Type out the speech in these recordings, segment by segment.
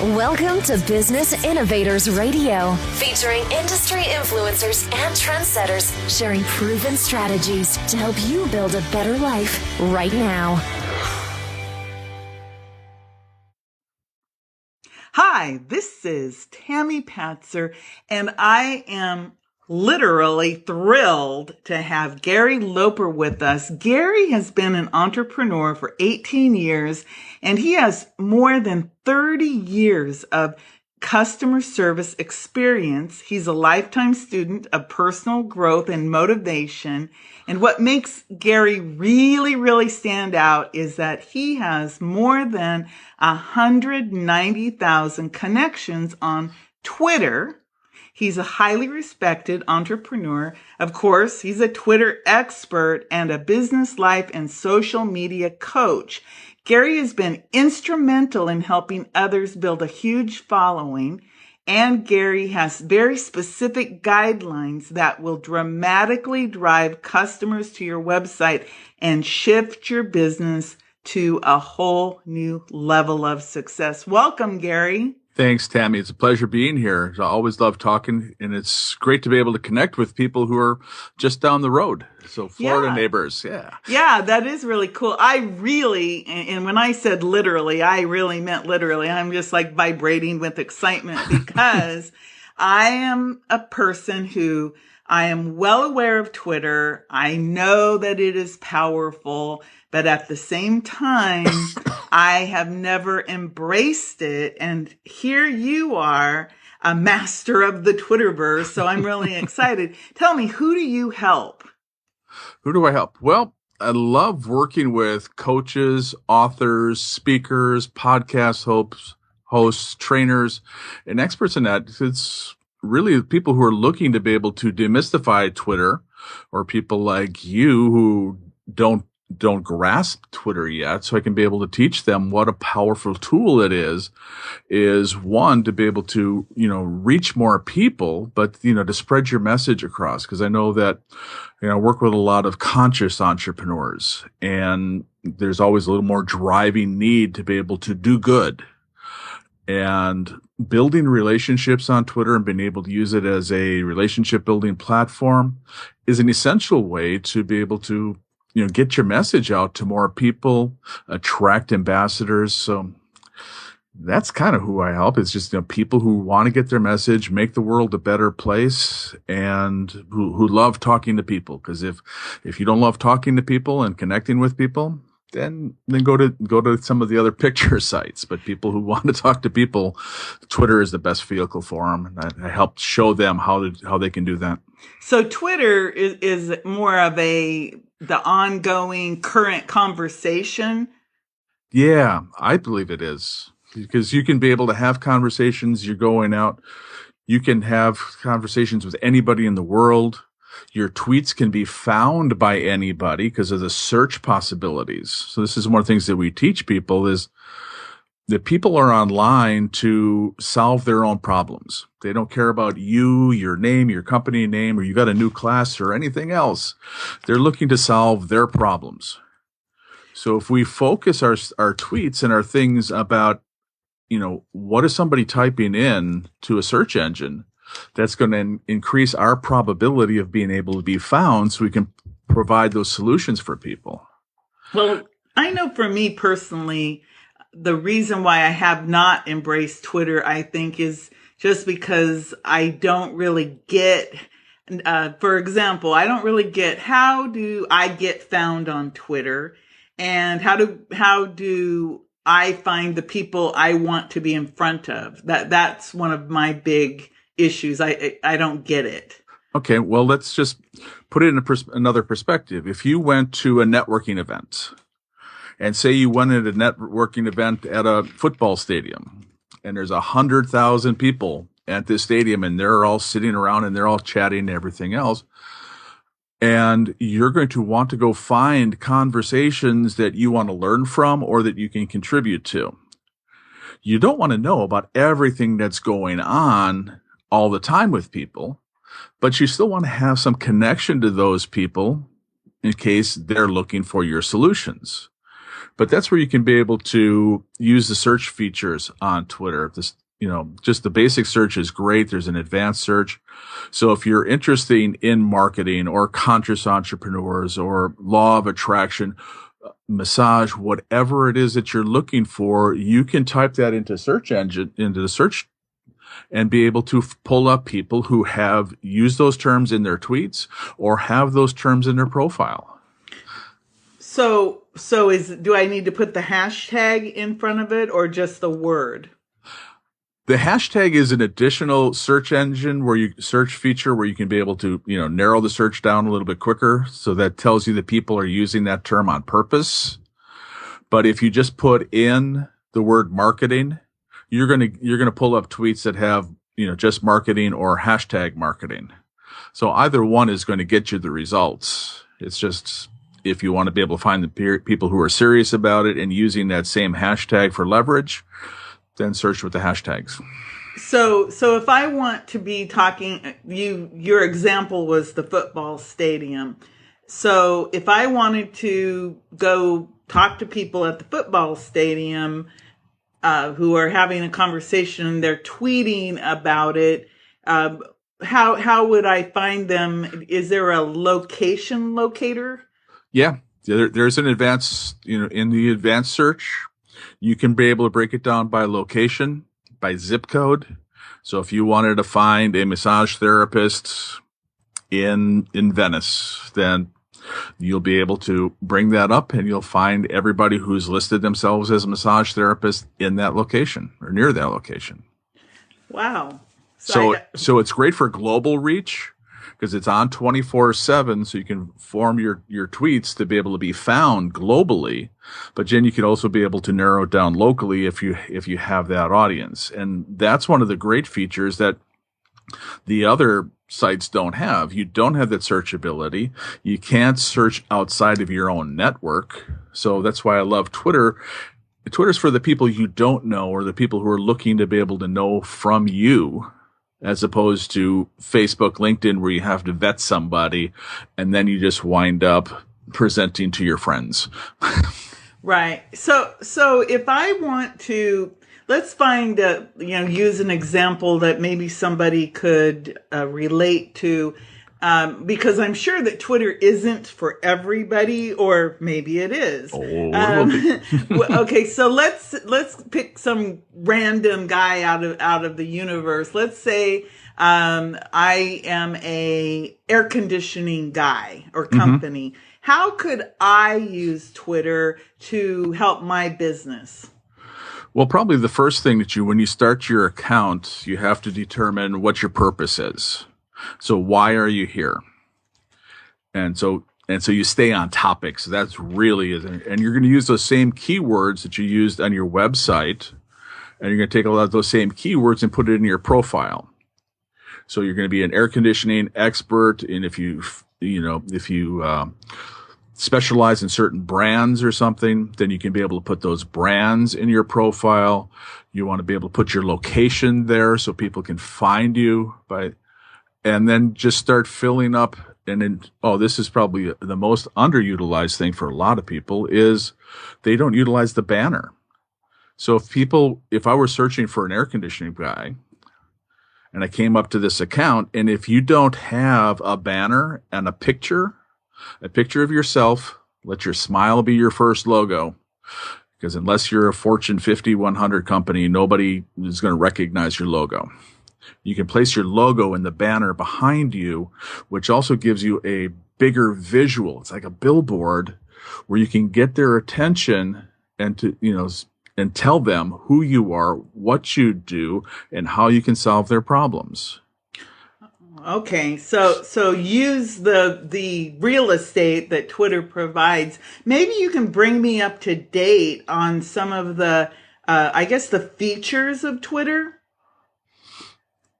Welcome to Business Innovators Radio, featuring industry influencers and trendsetters sharing proven strategies to help you build a better life right now. Hi, this is Tammy Patzer, and I am literally thrilled to have Gary Loper with us. Gary has been an entrepreneur for 18 years, and he has more than 30 years of customer service experience. He's a lifetime student of personal growth and motivation. And what makes Gary really stand out is that he has more than 190,000 connections on Twitter. He's a highly respected entrepreneur. Of course, he's a Twitter expert and a business life and social media coach. Gary has been instrumental in helping others build a huge following, and Gary has very specific guidelines that will dramatically drive customers to your website and shift your business to a whole new level of success. Welcome, Gary. Thanks, Tammy. It's a pleasure being here. I always love talking, and it's great to be able to connect with people who are just down the road. So Florida neighbors, Yeah, that is really cool. And when I said literally, I really meant literally. I'm just like vibrating with excitement because I am a person who I am well aware of Twitter. I know that it is powerful, but at the same time, I have never embraced it. And here you are, a master of the Twitterverse. So I'm really excited. Tell me, who do you help? Who do I help? Well, I love working with coaches, authors, speakers, podcast hosts, trainers, and experts in that. It's really people who are looking to be able to demystify Twitter, or people like you who don't grasp Twitter yet. So I can be able to teach them what a powerful tool it is one, to be able to, reach more people, but, to spread your message across. Because I know that, I work with a lot of conscious entrepreneurs, and there's always a little more driving need to be able to do good. And building relationships on Twitter and being able to use it as a relationship building platform is an essential way to be able to, get your message out to more people, attract ambassadors. So that's kind of who I help. It's just, people who want to get their message, make the world a better place, and who love talking to people. Because if you don't love talking to people and connecting with people, then go to some of the other picture sites. But people who want to talk to people, Twitter is the best vehicle for them. And I help show them how they can do that. So Twitter is more of the ongoing current conversation. Yeah, I believe it is, because you can be able to have conversations. You're going out, you can have conversations with anybody in the world. Your tweets can be found by anybody because of the search possibilities. So this is one of the things that we teach people, is that people are online to solve their own problems. They don't care about you, your name, your company name, or you got a new class or anything else. They're looking to solve their problems. So if we focus our tweets and our things about, what is somebody typing in to a search engine, that's going to increase our probability of being able to be found, so we can provide those solutions for people. Well, I know for me personally, the reason why I have not embraced Twitter, I think, is just because I don't really get, for example, I don't really get, how do I get found on Twitter, and how do I find the people I want to be in front of? That's one of my big issues. I don't get it. Okay, well, let's just put it in another perspective. If you went to a networking event, and say you went at a networking event at a football stadium, and there's 100,000 people at this stadium, and they're all sitting around and they're all chatting and everything else, and you're going to want to go find conversations that you want to learn from or that you can contribute to. You don't want to know about everything that's going on all the time with people, but you still want to have some connection to those people in case they're looking for your solutions. But that's where you can be able to use the search features on Twitter. Just the basic search is great. There's an advanced search. So if you're interested in marketing or conscious entrepreneurs or law of attraction, massage, whatever it is that you're looking for, you can type that into the search and be able to pull up people who have used those terms in their tweets or have those terms in their profile. So do I need to put the hashtag in front of it or just the word? The hashtag is an additional search engine search feature where you can be able to, narrow the search down a little bit quicker. So that tells you that people are using that term on purpose. But if you just put in the word marketing, you're going to pull up tweets that have, just marketing or hashtag marketing. So either one is going to get you the results. It's just, if you want to be able to find the people who are serious about it and using that same hashtag for leverage, then search with the hashtags. So if I want to be talking, your example was the football stadium. So if I wanted to go talk to people at the football stadium who are having a conversation, they're tweeting about it, how would I find them? Is there a location locator? Yeah, there's an advanced, in the advanced search, you can be able to break it down by location, by zip code. So if you wanted to find a massage therapist in Venice, then you'll be able to bring that up and you'll find everybody who's listed themselves as a massage therapist in that location or near that location. Wow. So it's great for global reach because it's on 24/7. So you can form your tweets to be able to be found globally, but then you can also be able to narrow it down locally if you have that audience. And that's one of the great features that the other sites don't have. You don't have that searchability. You can't search outside of your own network. So that's why I love Twitter. Twitter's for the people you don't know or the people who are looking to be able to know from you, as opposed to Facebook, LinkedIn, where you have to vet somebody and then you just wind up presenting to your friends. Right. So if I want to, let's find use an example that maybe somebody could relate to, because I'm sure that Twitter isn't for everybody, or maybe it is. Okay, so let's pick some random guy out of the universe. Let's say I am a air conditioning guy or company. Mm-hmm. How could I use Twitter to help my business? Well, probably the first thing when you start your account, you have to determine what your purpose is. So why are you here? And so you stay on topic. So that's really, and you're going to use those same keywords that you used on your website, and you're going to take a lot of those same keywords and put it in your profile. So you're going to be an air conditioning expert, and if you specialize in certain brands or something, then you can be able to put those brands in your profile. You want to be able to put your location there so people can find you and then just start filling up. And then, this is probably the most underutilized thing for a lot of people is they don't utilize the banner. So if I were searching for an air conditioning guy and I came up to this account, and if you don't have a banner and a picture of yourself, let your smile be your first logo. Because unless you're a Fortune 50, 100 company, nobody is going to recognize your logo. You can place your logo in the banner behind you, which also gives you a bigger visual. It's like a billboard where you can get their attention and tell them who you are, what you do, and how you can solve their problems. Okay, so use the real estate that Twitter provides. Maybe you can bring me up to date on some of the, the features of Twitter.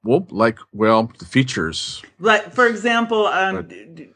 The features. Like, for example,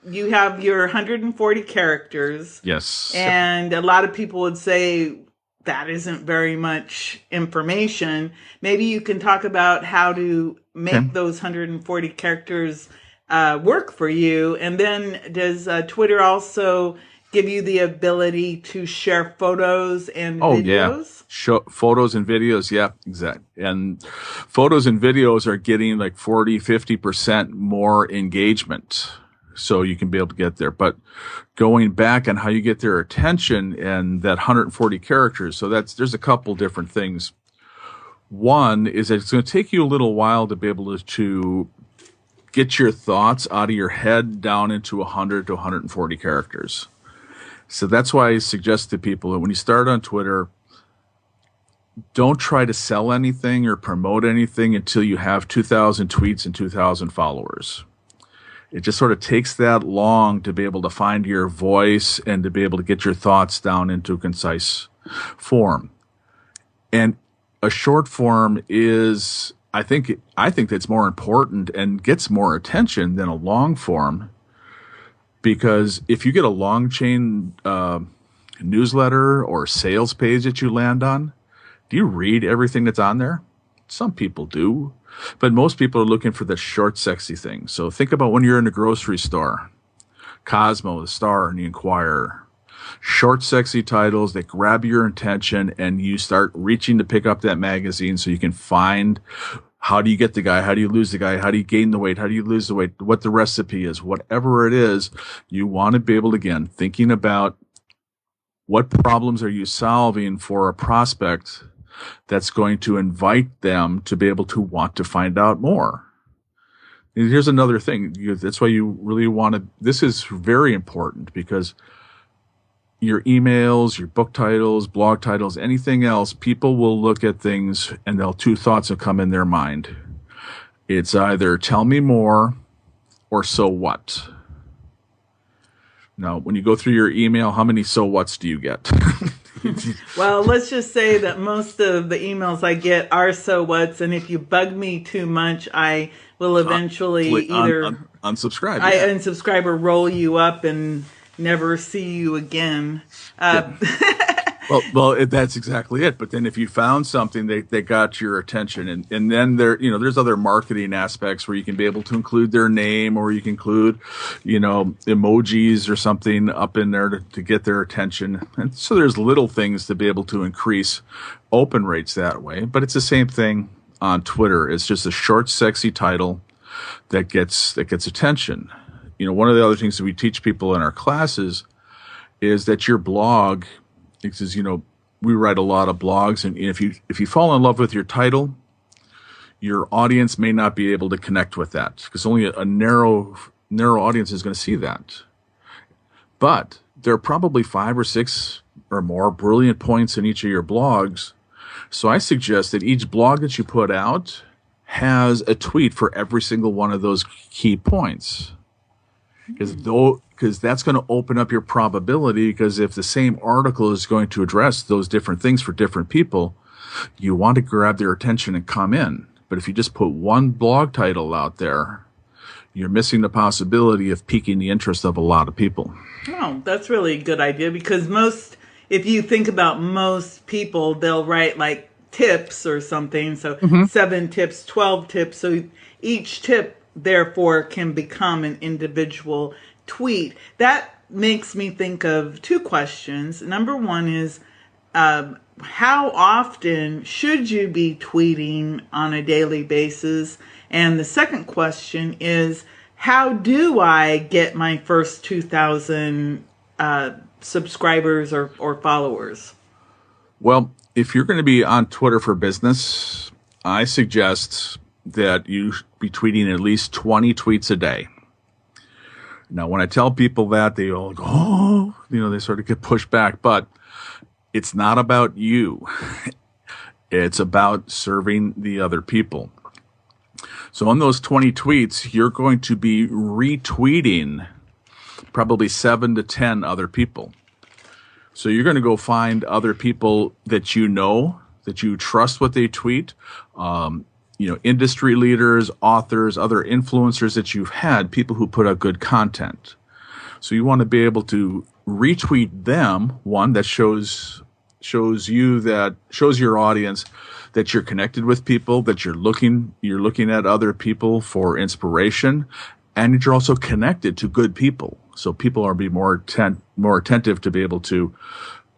you have your 140 characters. Yes. And a lot of people would say that isn't very much information. Maybe you can talk about how to make those 140 characters work for you. And then does Twitter also give you the ability to share photos and Oh, yeah. videos? Show photos and videos. Yeah, exactly. And photos and videos are getting like 40, 50% more engagement. So you can be able to get there. But going back on how you get their attention and that 140 characters. So there's a couple different things. One is that it's going to take you a little while to be able to get your thoughts out of your head down into 100 to 140 characters. So that's why I suggest to people that when you start on Twitter, don't try to sell anything or promote anything until you have 2,000 tweets and 2,000 followers. It just sort of takes that long to be able to find your voice and to be able to get your thoughts down into a concise form. And a short form is, I think that's more important and gets more attention than a long form, because if you get a long chain newsletter or sales page that you land on, do you read everything that's on there? Some people do, but most people are looking for the short, sexy thing. So think about when you're in a grocery store, Cosmo, the Star, and the Inquirer. Short, sexy titles that grab your attention, and you start reaching to pick up that magazine so you can find how do you get the guy, how do you lose the guy, how do you gain the weight, how do you lose the weight, what the recipe is, whatever it is. You want to be able to, again, thinking about what problems are you solving for a prospect that's going to invite them to be able to want to find out more. And here's another thing. That's why you really want to, this is very important, because your emails, your book titles, blog titles, anything else, people will look at things and two thoughts will come in their mind. It's either tell me more or so what. Now, when you go through your email, how many so whats do you get? Well, let's just say that most of the emails I get are so whats, and if you bug me too much, I will eventually either unsubscribe. I unsubscribe or roll you up and never see you again. Well, that's exactly it. But then if you found something that got your attention, and then there's other marketing aspects where you can be able to include their name, or you can include, emojis or something up in there to get their attention. And so there's little things to be able to increase open rates that way. But it's the same thing on Twitter. It's just a short, sexy title that gets attention. One of the other things that we teach people in our classes is that your blog, because we write a lot of blogs, and if you fall in love with your title, your audience may not be able to connect with that, because only a narrow audience is going to see that. But there are probably 5 or 6 or more brilliant points in each of your blogs. So I suggest that each blog that you put out has a tweet for every single one of those key points. Because that's going to open up your probability, because if the same article is going to address those different things for different people, you want to grab their attention and come in. But if you just put one blog title out there, you're missing the possibility of piquing the interest of a lot of people. Oh, that's really a good idea, because if you think about most people, they'll write like tips or something. So 7 tips, 12 tips. So each tip, therefore, can become an individual tweet. That makes me think of 2 questions. Number 1 is, how often should you be tweeting on a daily basis? And the second question is, how do I get my first 2,000 subscribers or followers? Well, if you're going to be on Twitter for business, I suggest that you be tweeting at least 20 tweets a day. Now, when I tell people that, they all go, oh, they sort of get pushed back, but it's not about you. It's about serving the other people. So on those 20 tweets, you're going to be retweeting probably 7 to 10 other people. So you're going to go find other people that that you trust what they tweet, industry leaders, authors, other influencers that you've had, people who put out good content. So you want to be able to retweet them, one that shows your audience that you're connected with people, that you're looking at other people for inspiration, and that you're also connected to good people. So people are be more attentive to be able to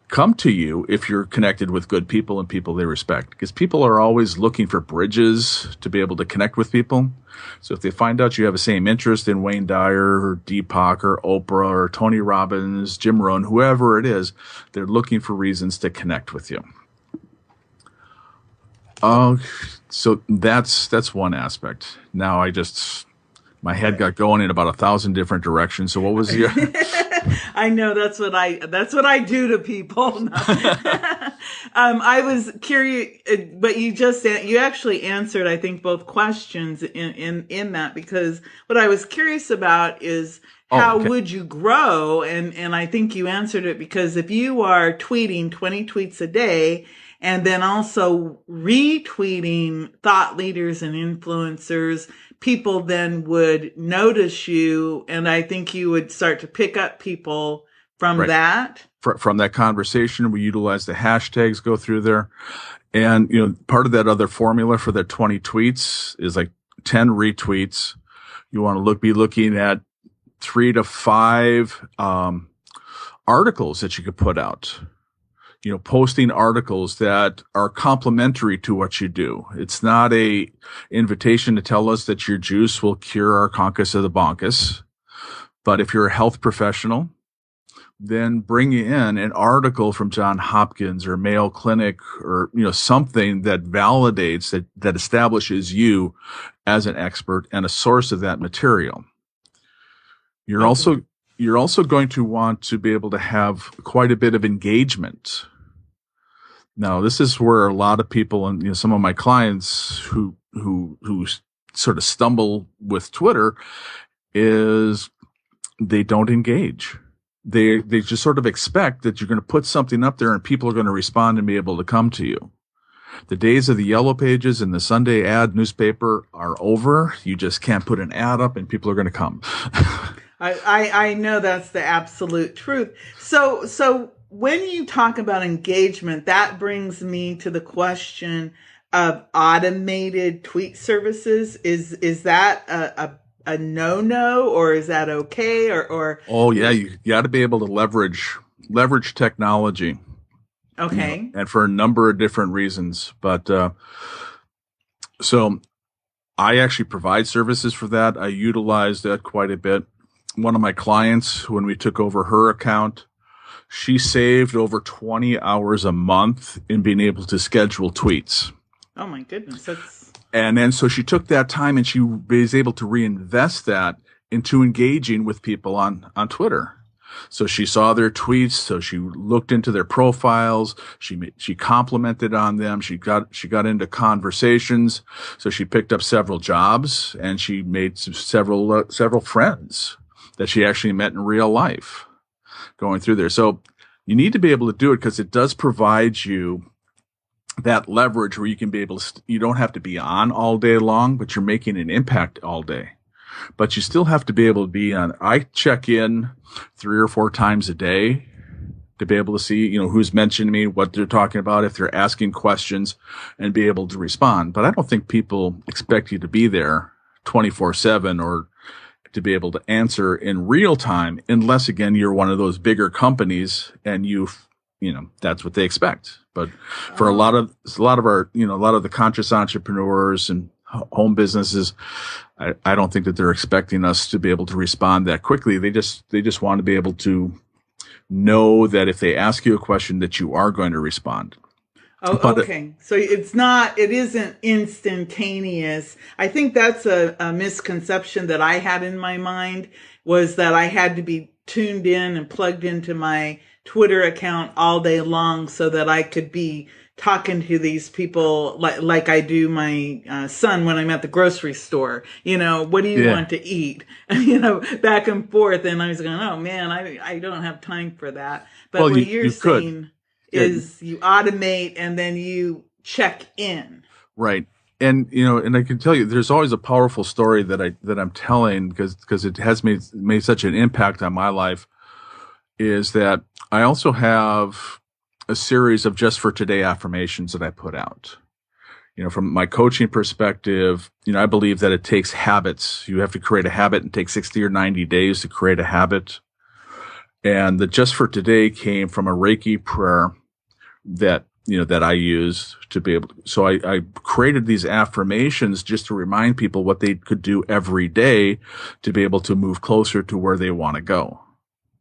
come to you if you're connected with good people and people they respect, because people are always looking for bridges to be able to connect with people. So if they find out you have the same interest in Wayne Dyer or Deepak or Oprah or Tony Robbins, Jim Rohn, whoever it is, they're looking for reasons to connect with you. So that's one aspect. Now my head got going in about 1,000 different directions. So what was your? I know that's what I do to people. No. I was curious, but you actually answered, I think, both questions in that, because what I was curious about is how would you grow? And I think you answered it, because if you are tweeting 20 tweets a day and then also retweeting thought leaders and influencers, people then would notice you, and I think you would start to pick up people from that. From that conversation, we utilize the hashtags, go through there. And, part of that other formula for the 20 tweets is like 10 retweets. You want to be looking at 3 to 5 articles that you could put out. Posting articles that are complementary to what you do. It's not a invitation to tell us that your juice will cure our conchus of the bonkus. But if you're a health professional, then bring in an article from John Hopkins or Mayo Clinic or, something that validates, that establishes you as an expert and a source of that material. You're also going to want to be able to have quite a bit of engagement. Now, this is where a lot of people and some of my clients who sort of stumble with Twitter is they don't engage. They just sort of expect that you're going to put something up there and people are going to respond and be able to come to you. The days of the yellow pages and the Sunday ad newspaper are over. You just can't put an ad up and people are going to come. I know that's the absolute truth. So when you talk about engagement, that brings me to the question of automated tweet services. Is that a no-no, or is that okay? Or Oh yeah, you got to be able to leverage technology. Okay. And for a number of different reasons. But so I actually provide services for that. I utilize that quite a bit. One of my clients, when we took over her account, she saved over 20 hours a month in being able to schedule tweets. Oh my goodness. And then so she took that time and she was able to reinvest that into engaging with people on Twitter. So she saw their tweets. So she looked into their profiles. She complimented on them. She got into conversations. So she picked up several jobs and she made several friends that she actually met in real life going through there. So you need to be able to do it because it does provide you that leverage where you can be able to, you don't have to be on all day long, but you're making an impact all day. But you still have to be able to be on. I check in 3 or 4 times a day to be able to see, who's mentioned me, what they're talking about, if they're asking questions, and be able to respond. But I don't think people expect you to be there 24/7 or to be able to answer in real time, unless again you're one of those bigger companies and that's what they expect. But for a lot of our, a lot of the conscious entrepreneurs and home businesses, I don't think that they're expecting us to be able to respond that quickly. They just want to be able to know that if they ask you a question that you are going to respond. Oh, okay. So it isn't instantaneous. I think that's a misconception that I had in my mind, was that I had to be tuned in and plugged into my Twitter account all day long so that I could be talking to these people like I do my son when I'm at the grocery store. What do you want to eat? Back and forth. And I was going, oh man, I don't have time for that. But what you're saying is you automate and then you check in. Right. And, and I can tell you, there's always a powerful story that I'm telling because it has made such an impact on my life, is that I also have a series of just for today affirmations that I put out. From my coaching perspective, I believe that it takes habits. You have to create a habit and take 60 or 90 days to create a habit. And the just for today came from a Reiki prayer that I use to be able to. So I created these affirmations just to remind people what they could do every day to be able to move closer to where they want to go.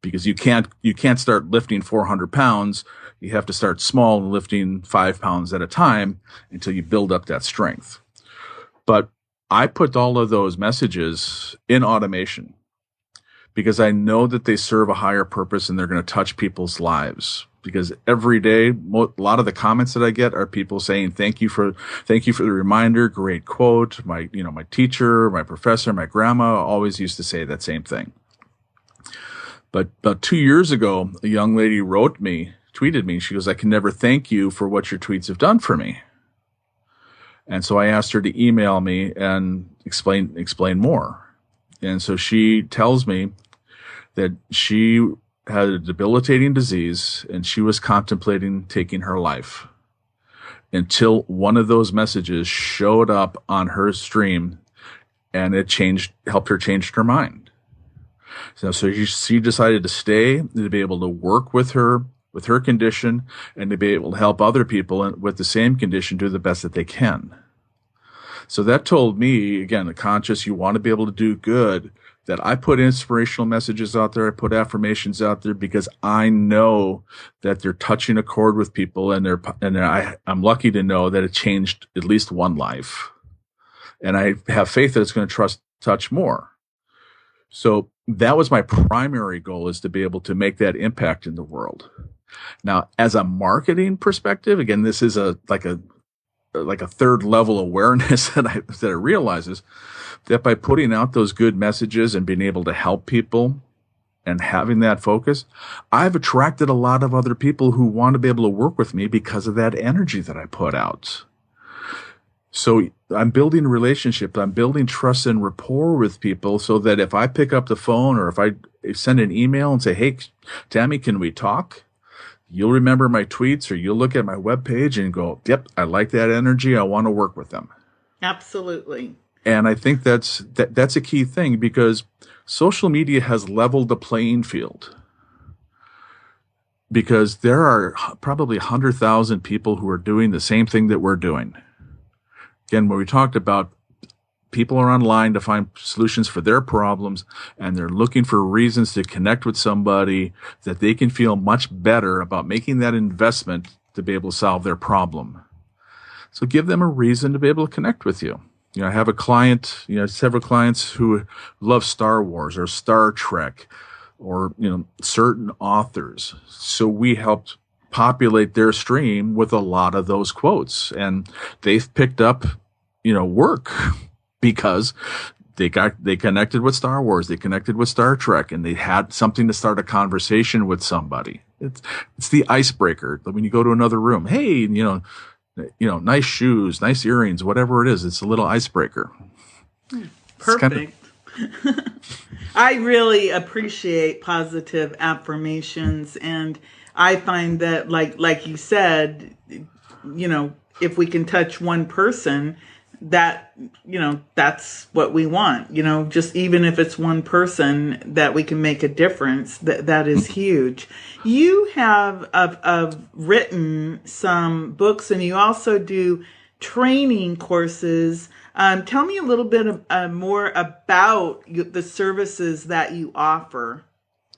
Because you can't start lifting 400 pounds. You have to start small and lifting 5 pounds at a time until you build up that strength. But I put all of those messages in automation because I know that they serve a higher purpose and they're going to touch people's lives. Because every day, a lot of the comments that I get are people saying, thank you for the reminder. Great quote. My teacher, my professor, my grandma always used to say that same thing. But about 2 years ago, a young lady tweeted me. She goes, I can never thank you for what your tweets have done for me. And so I asked her to email me and explain more. And so she tells me that she had a debilitating disease and she was contemplating taking her life until one of those messages showed up on her stream and it helped her change her mind. So she decided to stay, to be able to work with her condition, and to be able to help other people with the same condition do the best that they can. So that told me, again, the conscious, you want to be able to do good, that I put inspirational messages out there, I put affirmations out there because I know that they're touching a chord with people, and I'm lucky to know that it changed at least one life. And I have faith that it's going to touch more. So that was my primary goal, is to be able to make that impact in the world. Now, as a marketing perspective, again, this is like a third level awareness that I realizes that by putting out those good messages and being able to help people and having that focus, I've attracted a lot of other people who want to be able to work with me because of that energy that I put out. So I'm building a relationship. I'm building trust and rapport with people so that if I pick up the phone or if I send an email and say, hey, Tammy, can we talk? You'll remember my tweets, or you'll look at my webpage and go, yep, I like that energy. I want to work with them. Absolutely. And I think that's a key thing, because social media has leveled the playing field. Because there are probably 100,000 people who are doing the same thing that we're doing. Again, when we talked about people are online to find solutions for their problems, and they're looking for reasons to connect with somebody that they can feel much better about making that investment to be able to solve their problem. So give them a reason to be able to connect with you. I have several clients who love Star Wars or Star Trek or, certain authors. So we helped populate their stream with a lot of those quotes, and they've picked up, work because they connected with Star Wars, they connected with Star Trek, and they had something to start a conversation with somebody. It's the icebreaker. When you go to another room, hey, nice shoes, nice earrings, whatever it is, it's a little icebreaker. Perfect. I really appreciate positive affirmations, and I find that, like you said, if we can touch one person, that, that's what we want, just even if it's one person that we can make a difference, that is huge. You have written some books, and you also do training courses. Tell me a little bit more about the services that you offer.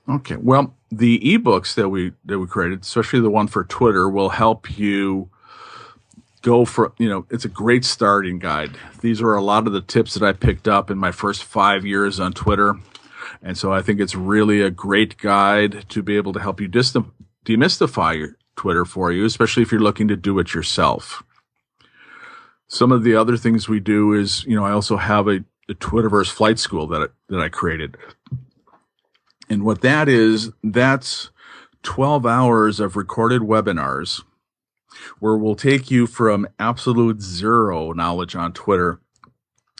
Okay. Well, the ebooks that we created, especially the one for Twitter, will help you go for, it's a great starting guide. These are a lot of the tips that I picked up in my first 5 years on Twitter. And so I think it's really a great guide to be able to help you demystify your Twitter for you, especially if you're looking to do it yourself. Some of the other things we do is, I also have a Twitterverse flight school that I created. And what that is, that's 12 hours of recorded webinars where we'll take you from absolute zero knowledge on Twitter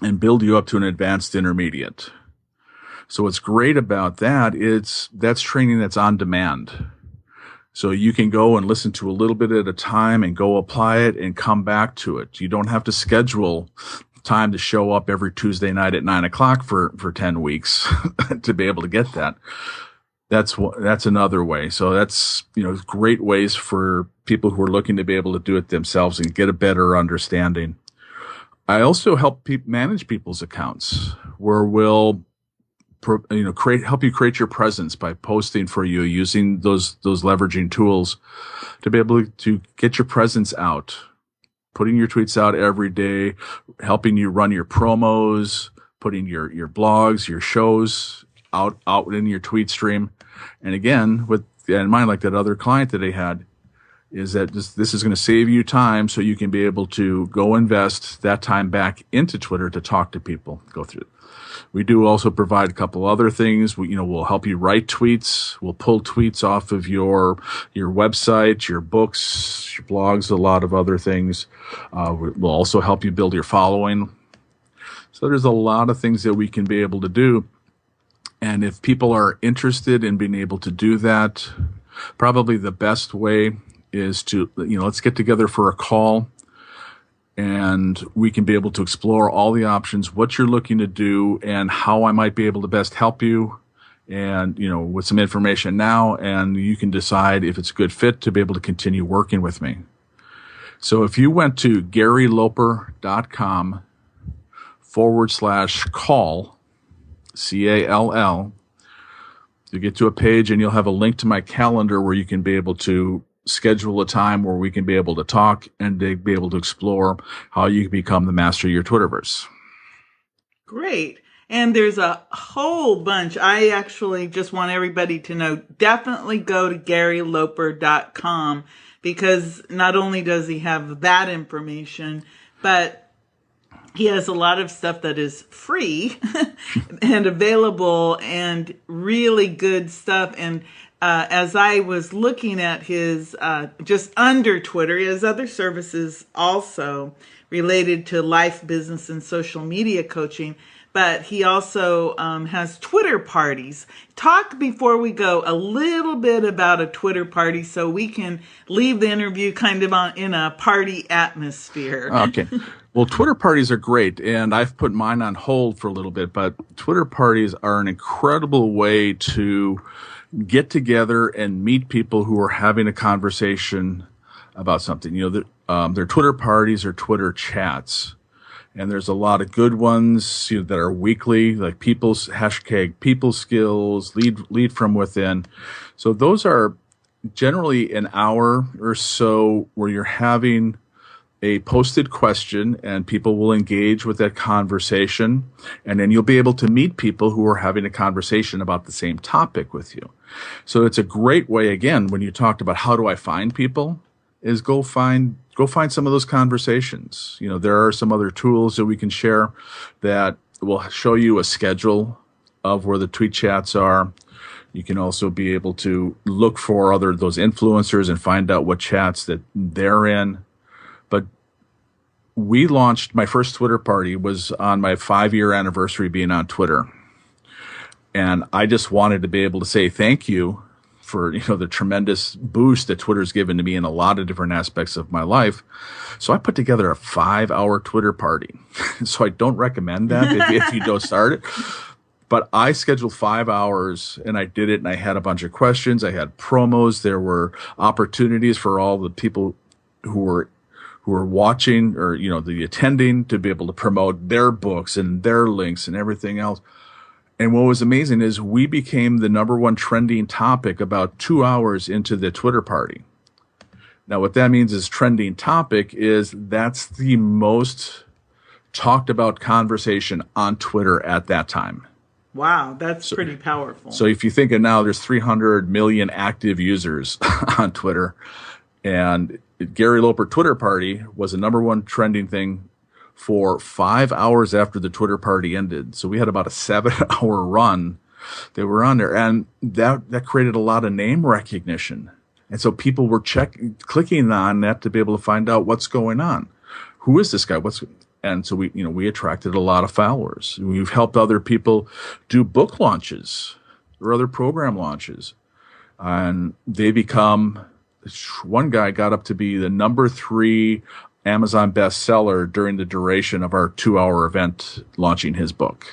and build you up to an advanced intermediate. So what's great about that is that's training that's on demand. So you can go and listen to a little bit at a time and go apply it and come back to it. You don't have to schedule time to show up every Tuesday night at 9:00 for 10 weeks to be able to get that. That's another way. So that's, great ways for people who are looking to be able to do it themselves and get a better understanding. I also help manage people's accounts, where we'll help you create your presence by posting for you, using those leveraging tools to be able to get your presence out, putting your tweets out every day, helping you run your promos, putting your blogs, your shows out in your tweet stream. And again, with in mind, like that other client that I had, is that this is going to save you time, so you can be able to go invest that time back into Twitter to talk to people, go through it. We do also provide a couple other things. We'll help you write tweets. We'll pull tweets off of your website, your books, your blogs, a lot of other things. We'll also help you build your following. So there's a lot of things that we can be able to do. And if people are interested in being able to do that, probably the best way is to, let's get together for a call, and we can be able to explore all the options, what you're looking to do, and how I might be able to best help you, and, with some information now, and you can decide if it's a good fit to be able to continue working with me. So if you went to GaryLoper.com/call, CALL, you get to a page and you'll have a link to my calendar where you can be able to schedule a time where we can be able to talk and to be able to explore how you can become the master of your Twitterverse. Great. And there's a whole bunch. I actually just want everybody to know, definitely go to GaryLoper.com, because not only does he have that information, but he has a lot of stuff that is free and available and really good stuff. And as I was looking at his, just under Twitter, he has other services also related to life, business, and social media coaching. But he also has Twitter parties. Talk, before we go, a little bit about a Twitter party so we can leave the interview kind of in a party atmosphere. Okay. Well, Twitter parties are great, and I've put mine on hold for a little bit, but Twitter parties are an incredible way to get together and meet people who are having a conversation about something. They're Twitter parties or Twitter chats. And there's a lot of good ones that are weekly, like people skills, lead from within. So those are generally an hour or so where you're having a posted question and people will engage with that conversation. And then you'll be able to meet people who are having a conversation about the same topic with you. So it's a great way, again, when you talked about how do I find people, is go find some of those conversations. There are some other tools that we can share that will show you a schedule of where the tweet chats are. You can also be able to look for those influencers and find out what chats that they're in. But my first Twitter party was on my 5-year anniversary being on Twitter. And I just wanted to be able to say thank you for the tremendous boost that Twitter's given to me in a lot of different aspects of my life. So I put together a 5-hour Twitter party. So I don't recommend that if you don't start it. But I scheduled 5 hours and I did it, and I had a bunch of questions. I had promos. There were opportunities for all the people who were watching or, the attending to be able to promote their books and their links and everything else. And what was amazing is we became the number one trending topic about 2 hours into the Twitter party. Now, what that means is trending topic is that's the most talked about conversation on Twitter at that time. Wow, that's pretty powerful. So if you think of now, there's 300 million active users on Twitter. And Gary Loper Twitter party was the number one trending thing for 5 hours after the Twitter party ended. So we had about a 7-hour run that were on there. And that created a lot of name recognition. And so people were clicking on that to be able to find out what's going on. Who is this guy? And so we attracted a lot of followers. We've helped other people do book launches or other program launches. And one guy got up to be the number 3 Amazon bestseller during the duration of our 2-hour event launching his book.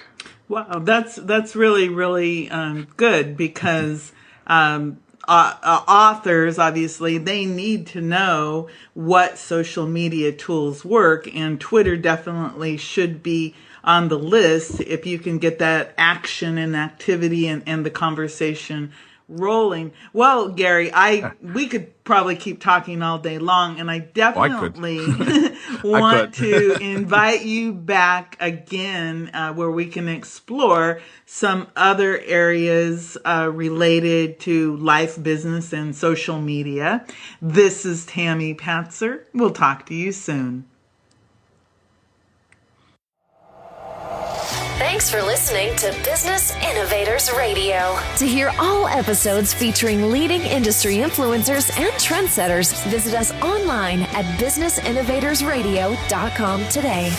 Wow, that's really, really good, because authors, obviously, they need to know what social media tools work, and Twitter definitely should be on the list if you can get that action and activity and the conversation rolling. Well, Gary, we could probably keep talking all day long, and I definitely want to invite you back again where we can explore some other areas related to life, business, and social media. This is Tammy Patzer. We'll talk to you soon. Thanks for listening to Business Innovators Radio. To hear all episodes featuring leading industry influencers and trendsetters, visit us online at businessinnovatorsradio.com today.